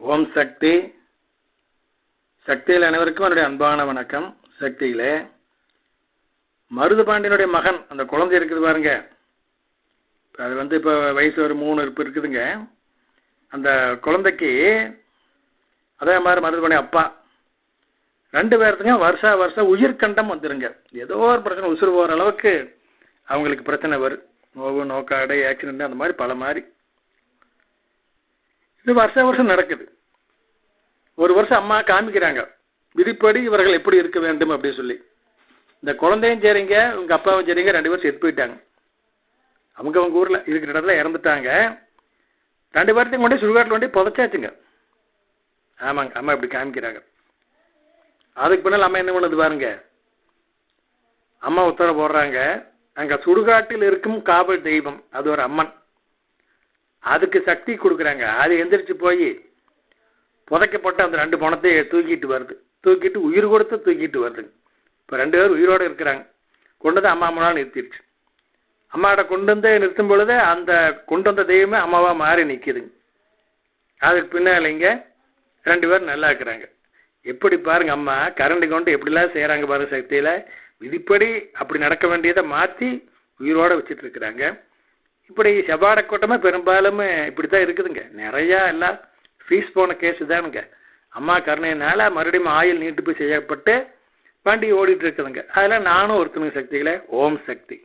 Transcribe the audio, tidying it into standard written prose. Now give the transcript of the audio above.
ஓம் சக்தி. சக்தியில் அனைவருக்கும் என்னுடைய அன்பான வணக்கம். சக்தியிலே மருது பாண்டியனுடைய மகன் அந்த குழந்தை இருக்குது பாருங்க, அது இப்போ வயசு ஒரு 3 இருக்குதுங்க. அந்த குழந்தைக்கு அதே மாதிரி மருது பாண்டிய அப்பா 2 பேர்த்துக்கும் வருஷம் உயிர்கண்டம் வந்துருங்க. ஏதோ ஒரு பிரச்சனை, உசுறு போகிற அளவுக்கு அவங்களுக்கு பிரச்சனை வரும். நோவு, நோக்காடை, ஆக்சிடென்ட், அந்த மாதிரி பல மாதிரி இது வருஷம் நடக்குது. ஒரு வருஷம் அம்மா காமிக்கிறாங்க விதிப்படி இவர்கள் எப்படி இருக்க வேண்டும் அப்படின்னு சொல்லி. இந்த குழந்தையும் சரிங்க, உங்க அப்பாவும் சரிங்க, 2 பேரும் செத்து போயிட்டாங்க. அவங்க ஊரில் இருக்கிற இடத்துல இறந்துட்டாங்க. 2 பேர்த்தையும் கொண்டு சுடுகாட்டில் கொண்டு புதைச்சாச்சுங்க. ஆமாங்க, அம்மா இப்படி காமிக்கிறாங்க. அதுக்கு பின்னால் அம்மா என்ன பண்ணுது பாருங்க, அம்மா உத்தரவு போடுறாங்க, அங்கே சுடுகாட்டில் இருக்கும் காவல் தெய்வம், அது ஒரு அம்மன், அதுக்கு சக்தி கொடுக்குறாங்க. அது எந்திரிச்சு போய் புதைக்கப்பட்ட அந்த 2 பணத்தையை தூக்கிட்டு வருது. தூக்கிட்டு உயிர் கொடுத்து தூக்கிட்டு வருதுங்க. இப்போ 2 பேர் உயிரோடு இருக்கிறாங்க. கொண்டு வந்து அம்மா அம்மாவால் நிறுத்திடுச்சு. அம்மாவோட கொண்டு வந்து நிறுத்தும் பொழுது அந்த கொண்டு வந்த தெய்வமே அம்மாவாக மாறி நிற்கிதுங்க. அதுக்கு பின்னால் இங்கே 2 பேர் நல்லா இருக்கிறாங்க. எப்படி பாருங்க, அம்மா கரண்டி கொண்டு எப்படிலாம் செய்கிறாங்க பாருங்க. சக்தியில் விதிப்படி அப்படி நடக்க வேண்டியதை மாற்றி உயிரோடு வச்சுட்டு இருக்கிறாங்க. இப்படி செவ்வாடை கூட்டமாக பெரும்பாலும் இப்படி தான் இருக்குதுங்க. நிறையா எல்லாம் ஃபீஸ் போன கேஸு தானுங்க. அம்மா கருணையினால மறுபடியும் ஆயில் நீட்டு போய் செய்யப்பட்டு வண்டி ஓடிட்டு இருக்குதுங்க. அதில் நானும் ஒருத்தனுங்க. சக்திகளே, ஓம் சக்தி.